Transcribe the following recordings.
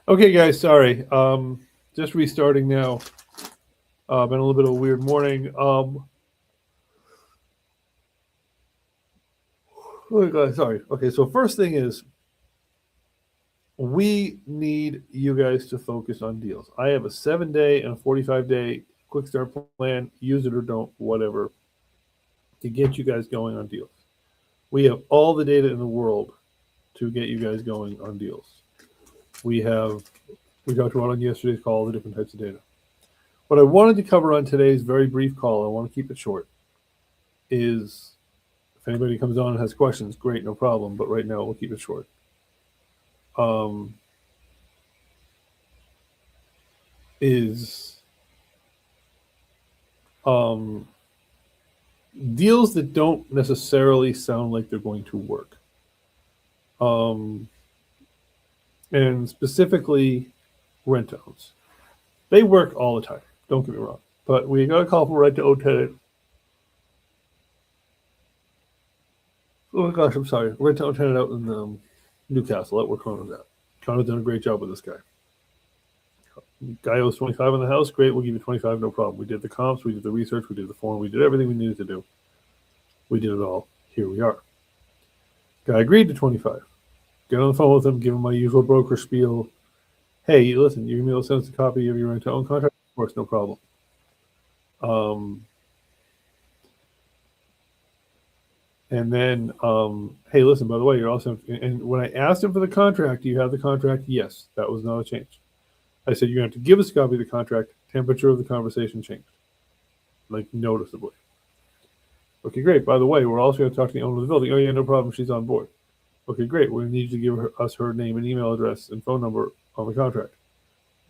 Okay, guys, sorry. Just restarting now. Been a little bit of a weird morning. Oh, God, sorry. Okay, so first thing is we need you guys to focus on deals. I have a 7-day and a 45-day quick start plan. Use it or don't, whatever, to get you guys going on deals. We have all the data in the world to get you guys going on deals. We have we talked about on yesterday's call the different types of data. What I wanted to cover on today's very brief call, I want to keep it short, is if anybody comes on and has questions, great, no problem. But right now, we'll keep it short. Um, is um, deals that don't necessarily sound like they're going to work. Um, and specifically, rent owns. They work all the time. Don't get me wrong. But we got a call from a rent to own tenant. Oh my gosh, I'm sorry. Rent to own tenant out in Newcastle. That's where Connor's at. Connor's done a great job with this guy. Guy owes 25 on the house. Great, we'll give you 25, no problem. We did the comps, we did the research, we did the form, we did everything we needed to do. We did it all. Here we are. Guy agreed to 25. Get on the phone with him, give him my usual broker spiel. Hey, listen, you're gonna be able to send us a copy of your rent to own contract? Of course, no problem. Um, and then, hey, listen, by the way, you're also, and when I asked him for the contract, do you have the contract? Yes, that was not a change. I said, you're going to have to give us a copy of the contract. Temperature of the conversation changed, like noticeably. Okay, great. By the way, we're also going to talk to the owner of the building. Oh, yeah, no problem. She's on board. Okay, great. We're going to need you to give us her name and email address and phone number on the contract.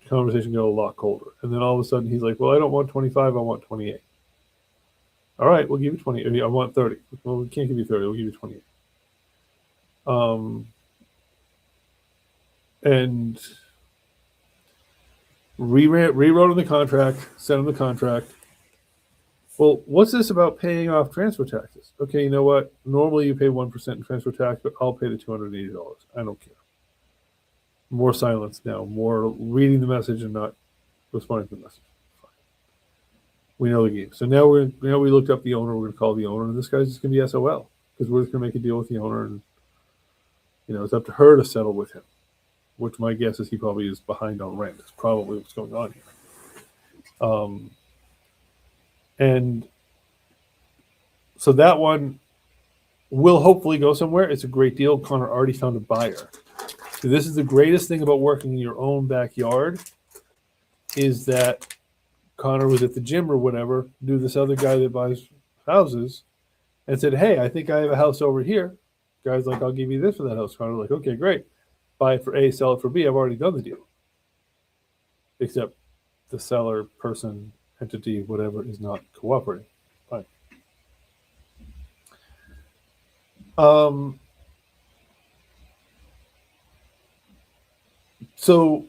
The conversation got a lot colder. And then all of a sudden, he's like, well, I don't want 25. I want 28. All right, we'll give you 20. I want 30. Well, we can't give you 30. We'll give you 28. And rewrote in the contract, sent him the contract. Well, what's this about paying off transfer taxes? Okay, you know what? Normally you pay 1% in transfer tax, but I'll pay the $280. I don't care. More silence now, more reading the message and not responding to the message. Fine. We know the game. So now we looked up the owner. We're gonna call the owner, and this guy's just gonna be SOL because we're just gonna make a deal with the owner, and it's up to her to settle with him. Which my guess is he probably is behind on rent. That's probably what's going on here. And so that one will hopefully go somewhere. It's a great deal. Connor already found a buyer. So this is the greatest thing about working in your own backyard is that Connor was at the gym or whatever, knew this other guy that buys houses, and said, hey, I think I have a house over here. Guy's like, I'll give you this for that house. Connor's like, okay, great. Buy it for A, sell it for B. I've already done the deal. Except the seller, person, entity, whatever, is not cooperating. Fine. So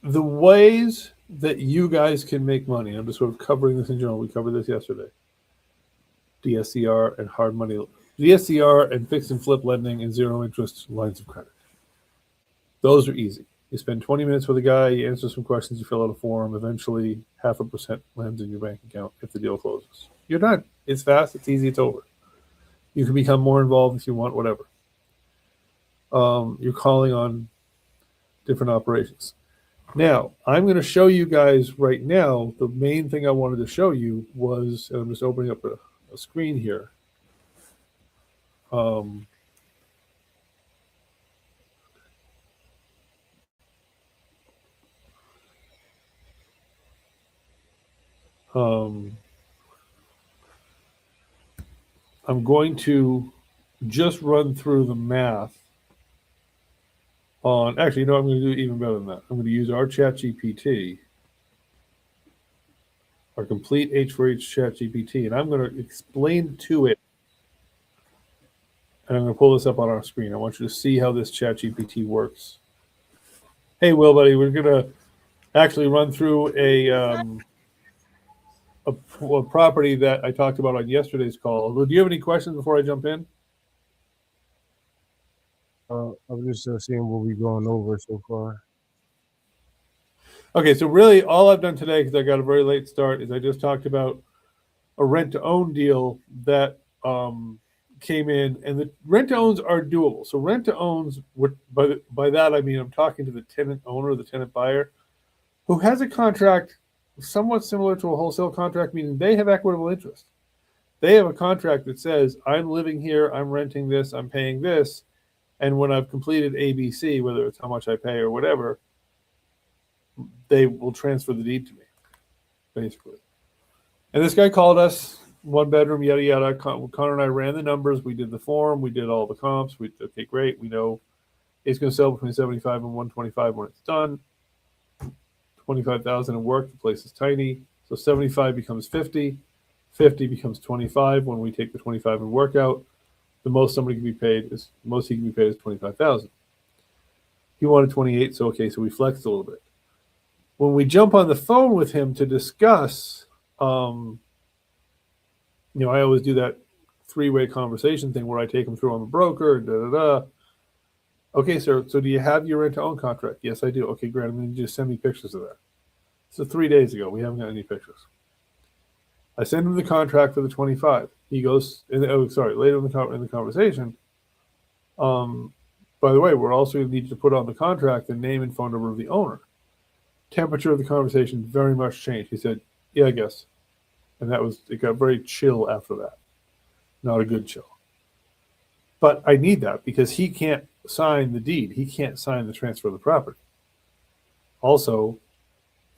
the ways that you guys can make money, I'm just sort of covering this in general. We covered this yesterday. DSCR and hard money, DSCR and fix and flip lending and zero interest lines of credit. Those are easy. You spend 20 minutes with a guy, you answer some questions, you fill out a form, eventually 0.5% lands in your bank account if the deal closes. You're done. It's fast, it's easy, it's over. You can become more involved if you want, whatever. You're calling on different operations. Now, I'm going to show you guys right now, the main thing I wanted to show you was, and I'm just opening up a screen here. I'm going to just run through the math on, actually, I'm going to do even better than that. I'm going to use our chat GPT, our complete H4H chat GPT, and I'm going to explain to it, and I'm going to pull this up on our screen. I want you to see how this chat GPT works. Hey, Will, buddy, we're going to actually run through a property that I talked about on yesterday's call. Do you have any questions before I jump in? I'm just seeing what we're going over so far. Okay, so really all I've done today, because I got a very late start, is I just talked about a rent to own deal that came in, and the rent to owns are doable. So rent to owns, by that I mean I'm talking to the tenant owner, the tenant buyer, who has a contract somewhat similar to a wholesale contract, meaning they have equitable interest. They have a contract that says, I'm living here, I'm renting this, I'm paying this, and when I've completed ABC, whether it's how much I pay or whatever, they will transfer the deed to me, basically. And this guy called us, one bedroom, yada yada. Connor and I ran the numbers. We did the form. We did all the comps. Okay, great. We know it's going to sell between 75 and 125 when it's done. 25,000 in work. The place is tiny, so 75 becomes 50. 50 becomes 25 when we take the 25 and work out. The most somebody can be paid is most he can be paid is 25,000. He wanted 28, so okay, so we flexed a little bit. When we jump on the phone with him to discuss, I always do that three-way conversation thing where I take him through. I'm a broker, da da da. Okay, sir. So do you have your rent-to-own contract? Yes, I do. Okay, great. I'm going to just send me pictures of that. So 3 days ago, we haven't got any pictures. I send him the contract for the 25. He goes, later in the conversation. By the way, we're also going to need to put on the contract the name and phone number of the owner. Temperature of the conversation very much changed. He said, yeah, I guess. And it got very chill after that. Not a good chill. But I need that because he can't sign the deed. He can't sign the transfer of the property. Also,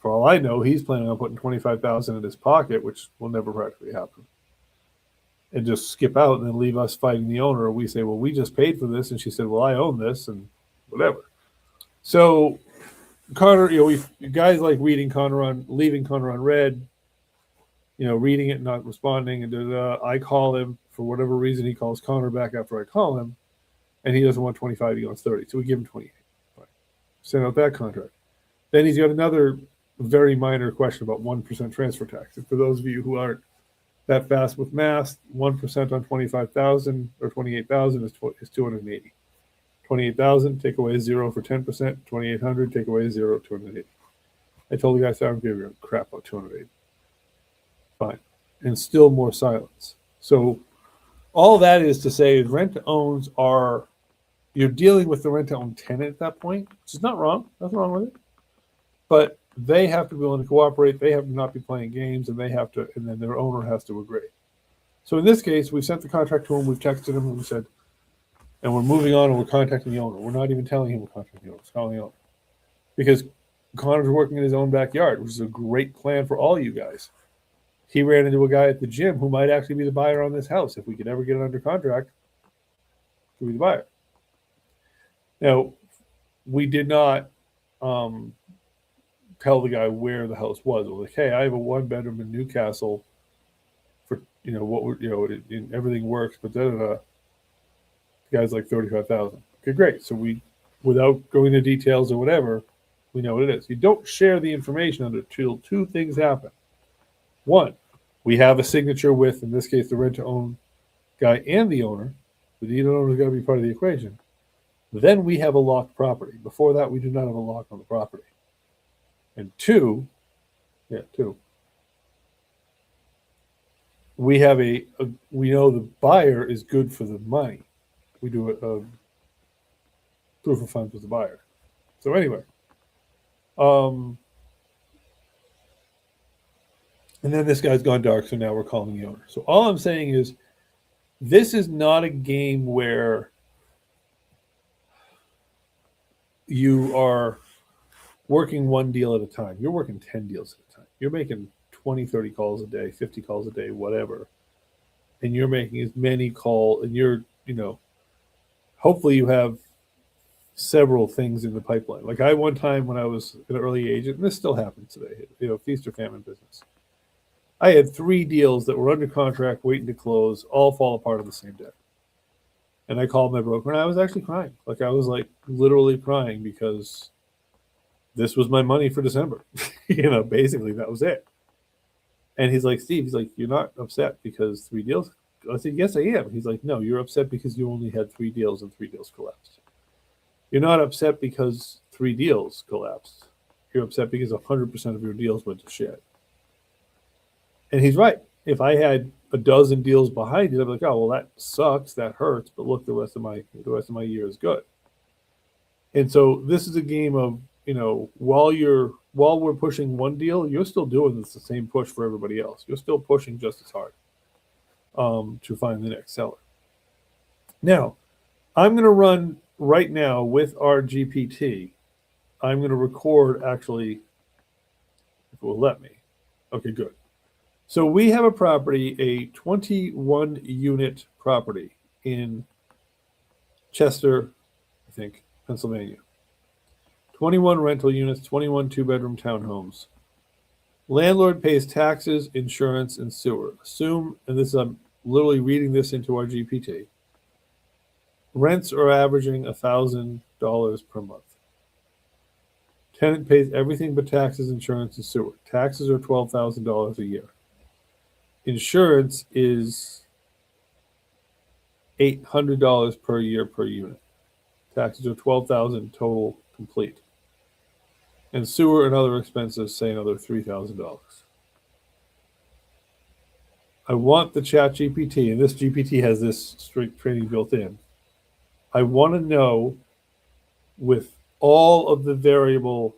for all I know, he's planning on putting 25,000 in his pocket, which will never practically happen. And just skip out and then leave us fighting the owner. Or we say, well, we just paid for this. And she said, well, I own this and whatever. So Connor, guys like leaving Connor on red, reading it, not responding, and I call him for whatever reason. He calls Connor back after I call him, and he doesn't want 25. He wants 30, so we give him 28. Fine. Send out that contract. Then he's got another very minor question about 1% transfer tax. And for those of you who aren't that fast with math, 1% on 25,000 or 28,000 is 280. 28,000, take away 0 for 10%. 2,800, take away 0, 280. I told the guy, I don't give you a crap about 280. Fine. And still more silence. So all that is to say is rent-to-owns you're dealing with the rent-to-own tenant at that point, which is not wrong. Nothing wrong with it. But they have to be willing to cooperate. They have to not be playing games, and then their owner has to agree. So in this case, we sent the contract to him. We've texted him, and we said, and we're moving on, and we're contacting the owner. We're not even telling him we're contacting the owner. We're calling the owner. Because Connor's working in his own backyard, which is a great plan for all you guys. He ran into a guy at the gym who might actually be the buyer on this house. If we could ever get it under contract, he could be the buyer. Now, we did not tell the guy where the house was. It was like, hey, I have a 1-bedroom in Newcastle for, everything works, but the guy's like 35,000. Okay, great. So without going into details or whatever, we know what it is. You don't share the information until two things happen. One, we have a signature with, in this case, the rent-to-own guy and the owner. The deed owner is going to be part of the equation. Then we have a locked property. Before that, we do not have a lock on the property. And two, we have we know the buyer is good for the money. We do a proof of funds with the buyer. So anyway, and then this guy's gone dark, so now we're calling the owner. So all I'm saying is, this is not a game where you are working one deal at a time. You're working 10 deals at a time. You're making 20, 30 calls a day, 50 calls a day, whatever. And you're making as many calls, and you're, hopefully you have several things in the pipeline. Like one time when I was an early agent, and this still happens today, feast or famine business. I had 3 deals that were under contract, waiting to close, all fall apart on the same day. And I called my broker, and I was actually crying. Like I was literally crying because this was my money for December. Basically that was it. And he's like, Steve, you're not upset because 3 deals? I said, yes, I am. He's like, no, you're upset because you only had 3 deals and 3 deals collapsed. You're not upset because 3 deals collapsed. You're upset because 100% of your deals went to shit. And he's right. If I had a dozen deals behind it, I'd be like, oh, well, that sucks. That hurts. But look, the rest of my year is good. And so this is a game of, while we're pushing one deal, you're still doing the same push for everybody else. You're still pushing just as hard to find the next seller. Now, I'm going to run right now with our GPT. I'm going to record actually, if it will let me. Okay, good. So we have a property, a 21 unit property in Chester, I think, Pennsylvania. 21 rental units, 21 two-bedroom townhomes. Landlord pays taxes, insurance, and sewer. Assume, and this I'm literally reading this into our GPT. Rents are averaging $1,000 per month. Tenant pays everything but taxes, insurance, and sewer. Taxes are $12,000 a year. Insurance is $800 per year per unit. Taxes are $12,000 total complete. And sewer and other expenses say another $3,000. I want the chat GPT, and this GPT has this strict training built in. I want to know, with all of the variable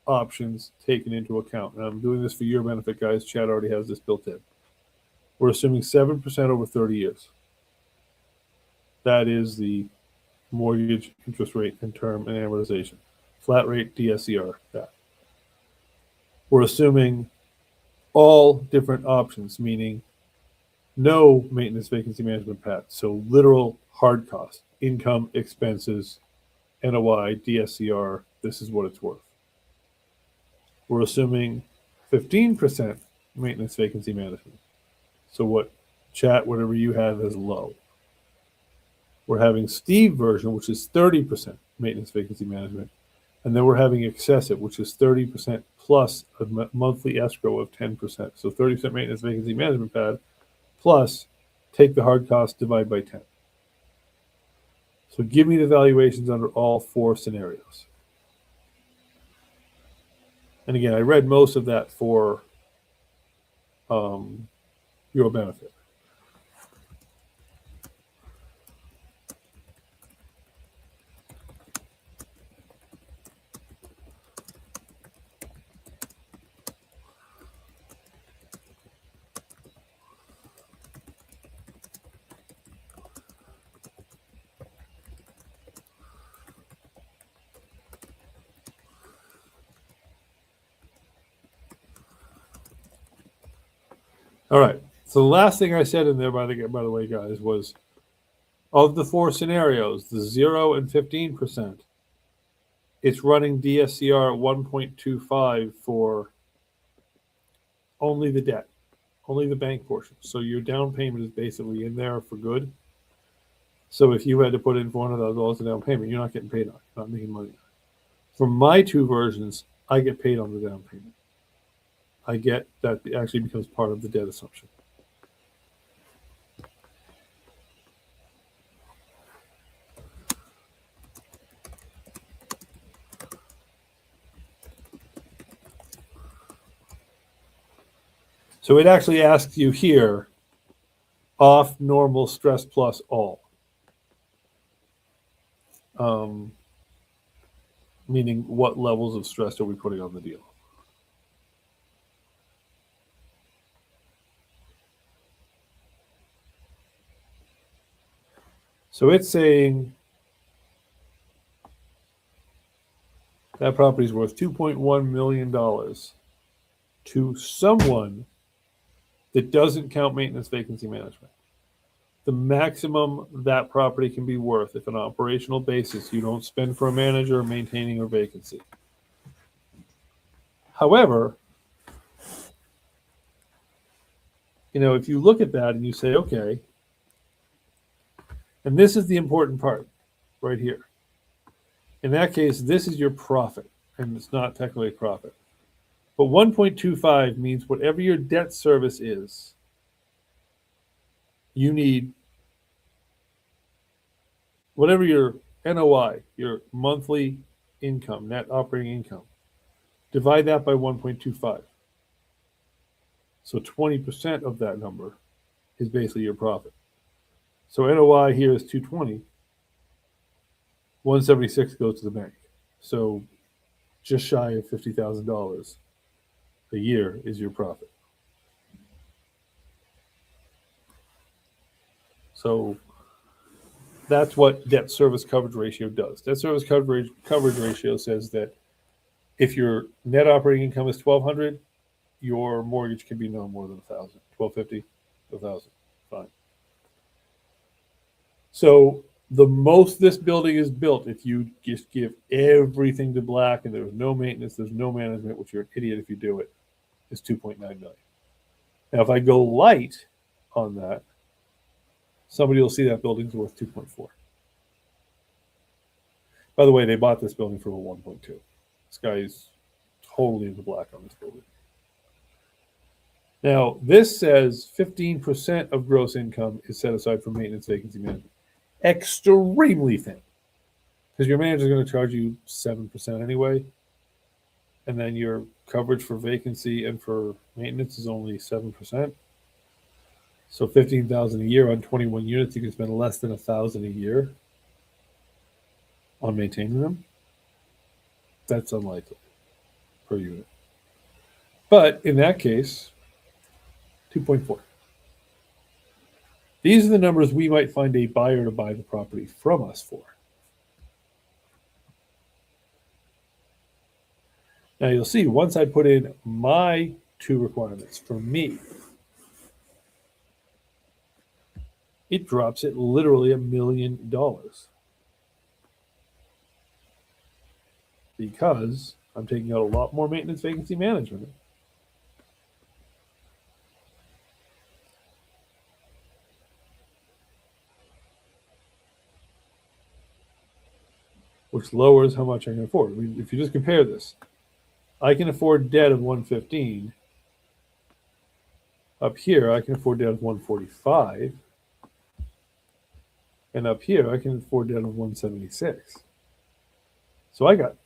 options taken into account, and I'm doing this for your benefit, guys. Chat already has this built in. We're assuming 7% over 30 years. That is the mortgage interest rate and term and amortization. Flat rate DSCR, that. We're assuming all different options, meaning no maintenance vacancy management path. So literal hard cost, income, expenses, NOI, DSCR, this is what it's worth. We're assuming 15% maintenance vacancy management. So what chat, whatever you have is low. We're having Steve version, which is 30% maintenance vacancy management. And then we're having excessive, which is 30% plus a monthly escrow of 10%. So 30% maintenance vacancy management pad plus take the hard cost, divide by 10. So give me the valuations under all four scenarios. And again, I read most of that for your benefit. All right. So the last thing I said in there, by the way, guys, was of the four scenarios, the 0 and 15%, it's running DSCR at 1.25 for only the debt, only the bank portion. So your down payment is basically in there for good. So if you had to put in $400,000 in down payment, you're not getting paid on it. You're not making money on it. For my two versions, I get paid on the down payment. I get that it actually becomes part of the debt assumption. So it actually asks you here, off, normal, stress plus all. Meaning what levels of stress are we putting on the deal? So it's saying that property is worth $2.1 million to someone that doesn't count maintenance vacancy management. The maximum that property can be worth if on an operational basis you don't spend for a manager, maintaining, or vacancy. However, if you look at that and you say, okay, and this is the important part right here. In that case, this is your profit, and it's not technically a profit. But 1.25 means whatever your debt service is, you need whatever your NOI, your monthly income, net operating income, Divide that by 1.25. So 20% of that number is basically your profit. So NOI here is 220. 176 goes to the bank. So just shy of $50,000 a year is your profit. So that's what debt service coverage ratio does. Debt service coverage ratio says that if your net operating income is 1,200, your mortgage can be no more than 1,000, 1,250, 1,000. Fine. So the most this building is built, if you just give everything to black and there's no maintenance, there's no management, which you're an idiot if you do it, is 2.9 million. Now, if I go light on that, somebody will see that building's worth 2.4. By the way, they bought this building for a 1.2. This guy's totally in the black on this building. Now, this says 15% of gross income is set aside for maintenance, vacancy management. Extremely thin, because your manager is going to charge you 7% anyway, and then your coverage for vacancy and for maintenance is only 7%. So 15,000 a year on 21 units, you can spend less than 1,000 a year on maintaining them. That's unlikely per unit. But in that case, 2.4. These are the numbers we might find a buyer to buy the property from us for. Now you'll see once I put in my two requirements for me, it drops it literally $1 million. Because I'm taking out a lot more maintenance, vacancy management. Which lowers how much I can afford. I mean, if you just compare this, I can afford debt of 115. Up here, I can afford debt of 145. And up here, I can afford debt of 176. So I got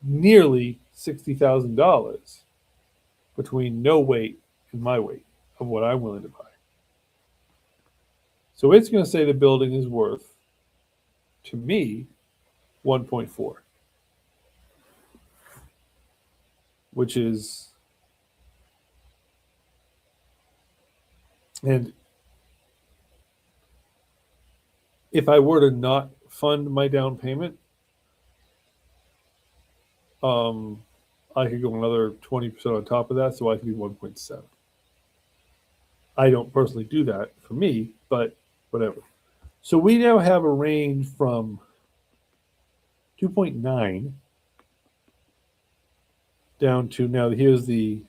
nearly $60,000 between no weight and my weight of what I'm willing to buy. So it's going to say the building is worth, to me, 1.4, which is, and if I were to not fund my down payment, I could go another 20% on top of that, so I could be 1.7. I don't personally do that for me, but whatever. So we now have a range from 2.9 down to, now here's the,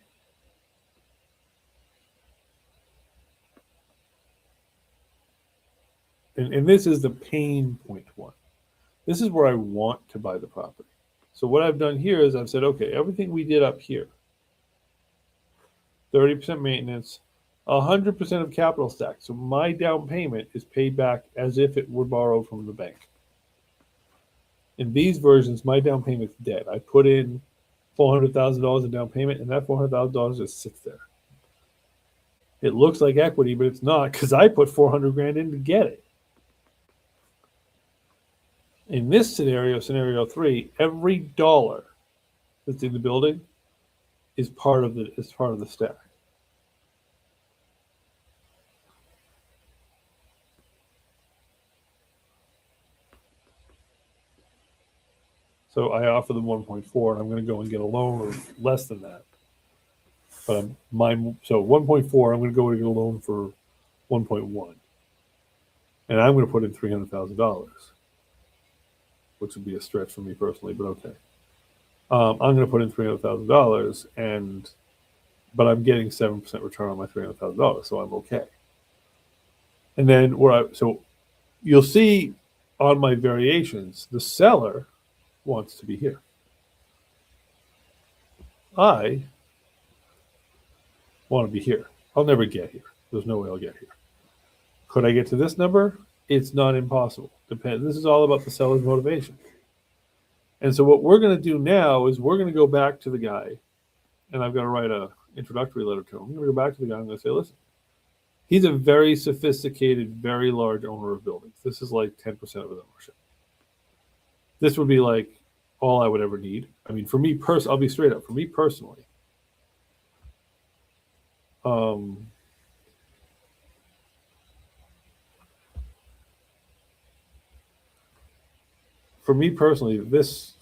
and this is the pain point one. This is where I want to buy the property. So what I've done here is I've said, okay, everything we did up here, 30% maintenance, 100% of capital stack. So my down payment is paid back as if it were borrowed from the bank. In these versions, my down payment's dead. I put in $400,000 in down payment, and that $400,000 just sits there. It looks like equity, but it's not, because I put 400 grand in to get it. In this scenario, scenario 3, every dollar that's in the building is part of the stack. So I offer them 1.4, and I'm going to go and get a loan of less than that. But so 1.4, I'm going to go and get a loan for 1.1, and I'm going to put in $300,000, which would be a stretch for me personally, but okay. I'm going to put in $300,000, but I'm getting 7% return on my $300,000, so I'm okay. And then so you'll see on my variations, the seller wants to be here. I want to be here. I'll never get here. There's no way I'll get here. Could I get to this number? It's not impossible. This is all about the seller's motivation. And so what we're going to do now is we're going to go back to the guy, and I've got to write a introductory letter to him. I'm going to go back to the guy. I'm going to say, listen, he's a very sophisticated, very large owner of buildings. This is like 10% of his ownership. This would be like all I would ever need. I mean, for me I'll be straight up. For me personally, this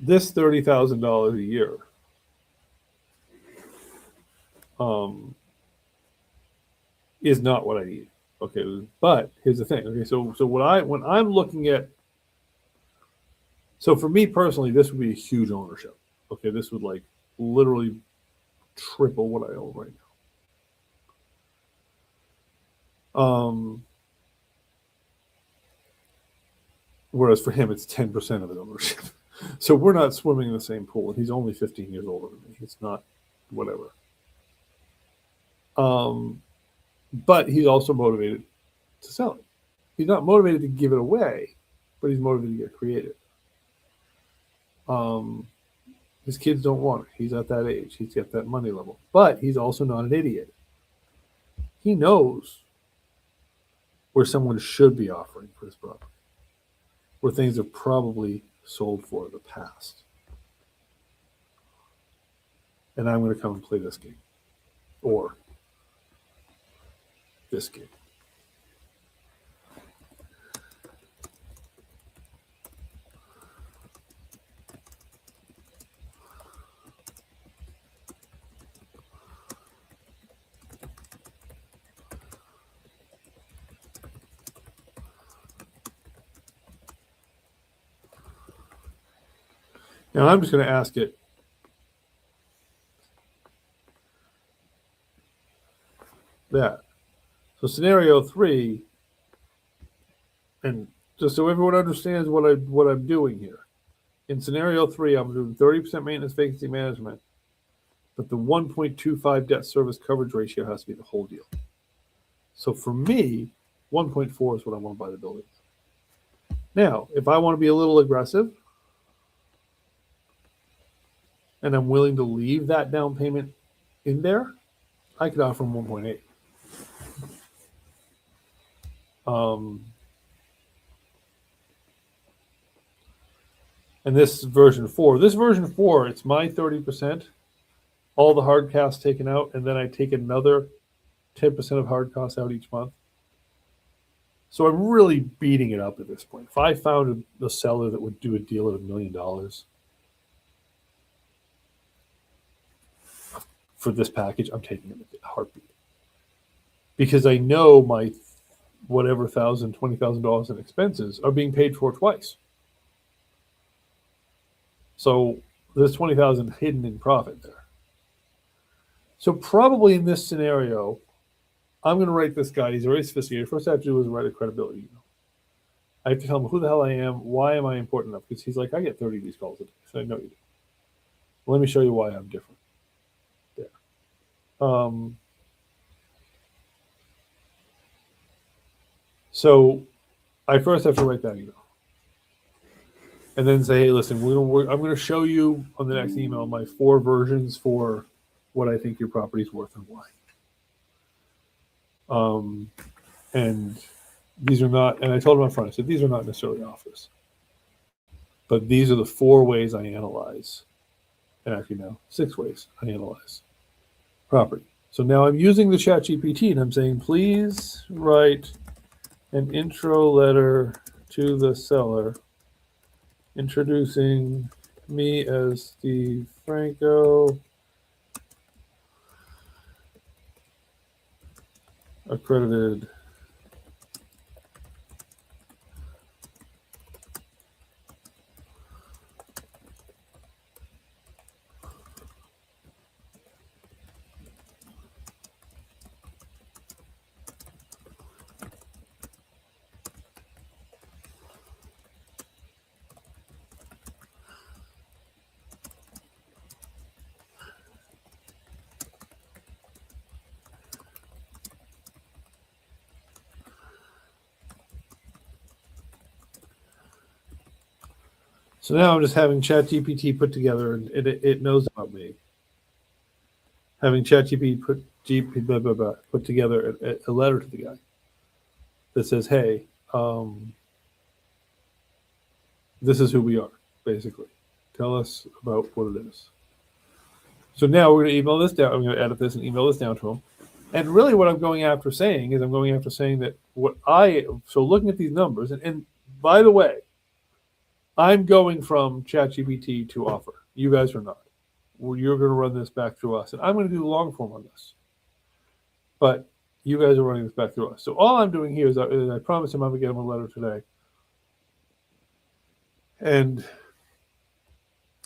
$30,000 a year is not what I need. Okay, but here's the thing. Okay, so when I'm looking at, so for me personally, this would be a huge ownership. Okay, this would like literally triple what I own right now. Whereas for him, it's 10% of his ownership. So we're not swimming in the same pool, and he's only 15 years older than me. It's not whatever. But he's also motivated to sell it. He's not motivated to give it away, but he's motivated to get creative. His kids don't want it. He's at that age. He's at that money level. But he's also not an idiot. He knows where someone should be offering for his property, where things are probably sold for in the past. And I'm going to come and play this game. Or this game. Now I'm just going to ask it that. So scenario 3, and just so everyone understands what I'm doing here. In scenario 3, I'm doing 30% maintenance vacancy management, but the 1.25 debt service coverage ratio has to be the whole deal. So for me, 1.4 is what I want to buy the building. Now, if I want to be a little aggressive, and I'm willing to leave that down payment in there, I could offer them 1.8. And this version 4, it's my 30%, all the hard costs taken out, and then I take another 10% of hard costs out each month. So I'm really beating it up at this point. If I found a seller that would do a deal at $1 million for this package, I'm taking it in a heartbeat. Because I know my whatever $1,000, $20,000 in expenses are being paid for twice. So there's $20,000 hidden in profit there. So probably in this scenario, I'm going to write this guy. He's very sophisticated. First I have to do is write a credibility email. I have to tell him who the hell I am. Why am I important enough? Because he's like, I get 30 of these calls a day. So I know you do. Let me show you why I'm different. There. So I first have to write that email. And then say, hey, listen, I'm going to show you on the next email my 4 versions for what I think your property's worth and why. And these are not, and I told him up front, I said, these are not necessarily offers. But these are the 4 ways I analyze, and actually now 6 ways I analyze property. So now I'm using the ChatGPT and I'm saying, please write an intro letter to the seller introducing me as Steve Franco, accredited So now I'm just having ChatGPT put together, and it knows about me. Having ChatGPT put together a letter to the guy that says, "Hey, this is who we are, basically. Tell us about what it is." So now we're going to email this down. I'm going to edit this and email this down to him. And really, what I'm going after saying is, I'm going after saying that so looking at these numbers, and by the way, I'm going from ChatGPT to Offer. You guys are not. Well, you're going to run this back through us, and I'm going to do the long form on this. But you guys are running this back through us. So all I'm doing here is I promise him I'm going to get him a letter today. And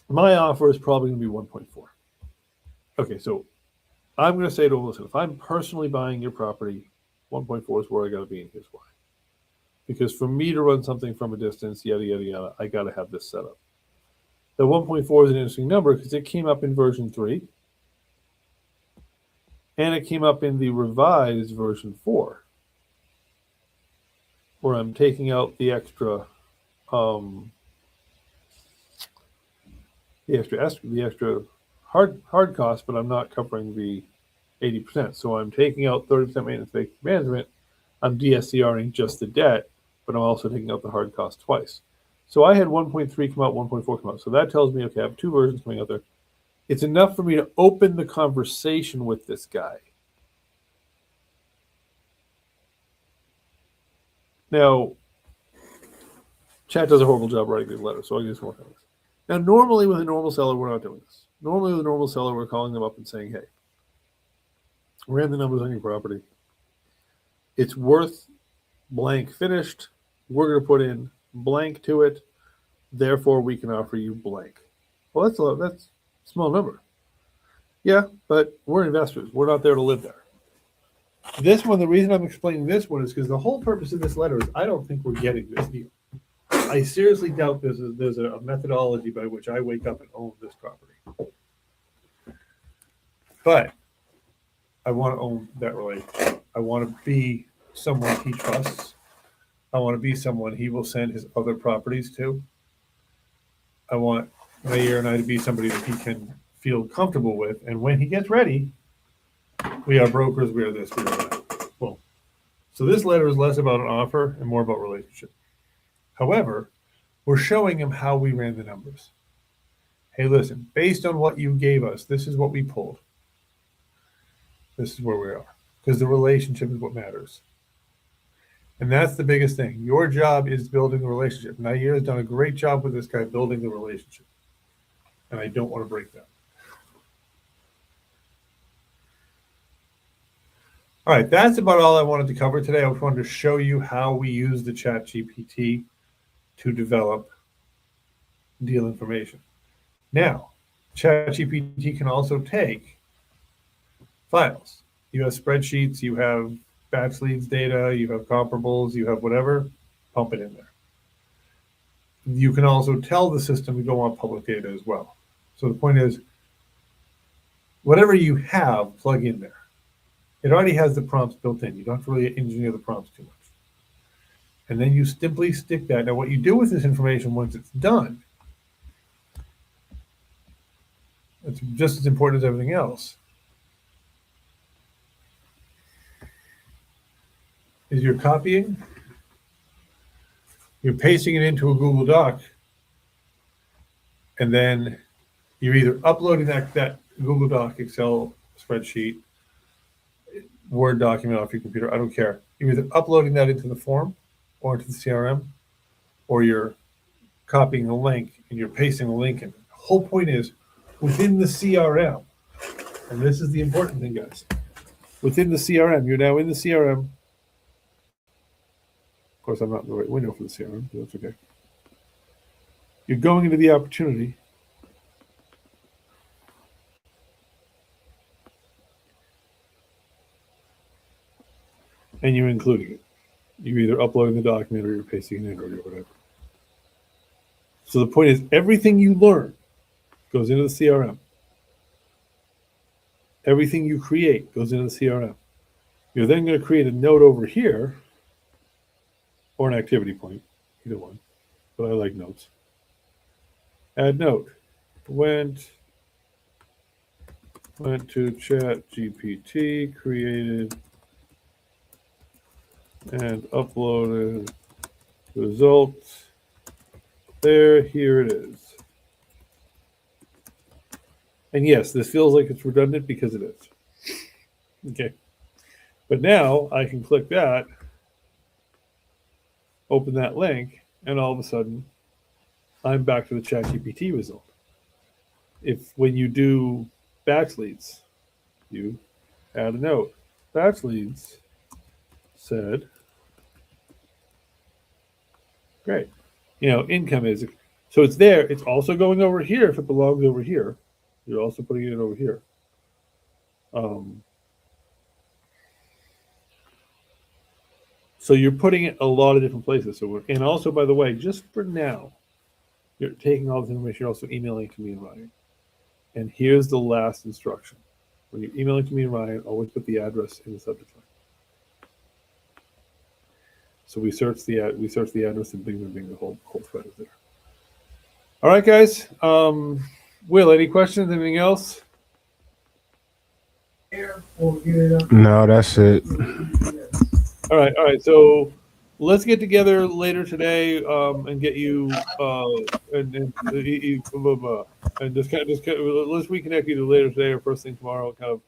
my offer is probably going to be 1.4. Okay, so I'm going to say to him, listen, if I'm personally buying your property, 1.4 is where I got to be, and here's why. Because for me to run something from a distance, yada, yada, yada, I got to have this set up. The 1.4 is an interesting number because it came up in version 3, and it came up in the revised version 4, where I'm taking out the extra hard cost, but I'm not covering the 80%. So I'm taking out 30% maintenance management. I'm DSCRing just the debt, but I'm also taking out the hard cost twice. So I had 1.3 come out, 1.4 come out. So that tells me, okay, I have two versions coming out there. It's enough for me to open the conversation with this guy. Now, Chat does a horrible job writing these letters, so I'll use more things. Now, normally with a normal seller, we're not doing this. Normally with a normal seller, we're calling them up and saying, hey, ran the numbers on your property. It's worth blank finished. We're going to put in blank to it. Therefore, we can offer you blank. Well, that's a small number. Yeah, but we're investors. We're not there to live there. This one, the reason I'm explaining this one is because the whole purpose of this letter is I don't think we're getting this deal. I seriously doubt there's a methodology by which I wake up and own this property. But I want to own that relationship. I want to be someone he trusts. I want to be someone he will send his other properties to. I want Mayor and I to be somebody that he can feel comfortable with. And when he gets ready, we are brokers, we are this, we are that. Well, so this letter is less about an offer and more about relationship. However, we're showing him how we ran the numbers. Hey, listen, based on what you gave us, this is what we pulled. This is where we are. Because the relationship is what matters. And that's the biggest thing. Your job is building a relationship. Nair has done a great job with this guy building the relationship. And I don't want to break that. All right, that's about all I wanted to cover today. I just wanted to show you how we use the ChatGPT to develop deal information. Now, ChatGPT can also take files. You have spreadsheets, you have batch leads data, you have comparables, you have whatever, pump it in there. You can also tell the system to go on public data as well. So the point is, whatever you have, plug in there. It already has the prompts built in. You don't have to really engineer the prompts too much. And then you simply stick that. Now, what you do with this information once it's done, it's just as important as everything else, is you're copying, you're pasting it into a Google Doc, and then you're either uploading that Google Doc, Excel spreadsheet, Word document off your computer, I don't care. You're either uploading that into the form or into the CRM, or you're copying the link and you're pasting the link in. The whole point is within the CRM, and this is the important thing, guys. Within the CRM, you're now in the CRM. Of course, I'm not in the right window for the CRM, but that's okay. You're going into the opportunity. And you're including it. You're either uploading the document or you're pasting it in or whatever. So the point is, everything you learn goes into the CRM. Everything you create goes into the CRM. You're then going to create a note over here, or an activity point, either one, but I like notes. Add note. Went to Chat GPT, created and uploaded results. There, here it is. And yes, this feels like it's redundant because it is. Okay. But now I can click that, open that link, and all of a sudden I'm back to the ChatGPT result. If when you do batch leads, you add a note. Batch leads said, great. Income is, so it's there. It's also going over here if it belongs over here. You're also putting it over here. So you're putting it a lot of different places. And also, by the way, just for now, you're taking all this information, you're also emailing to me and Ryan. And here's the last instruction. When you're emailing to me and Ryan, always put the address in the subject line. So we search the address and bing, the whole thread is there. All right, guys. Will, any questions? Anything else? No, that's it. All right. So let's get together later today and get you and just let's reconnect either later today or first thing tomorrow. Kind of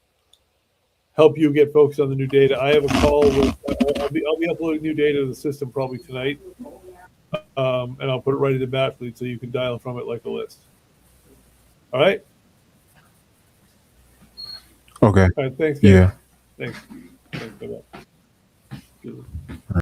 help you get focused on the new data. I have a call with. I'll be uploading new data to the system probably tonight, and I'll put it right in the batch lead so you can dial from it like a list. All right. Okay. All right. Thanks, guys. Yeah. Thanks. Bye-bye.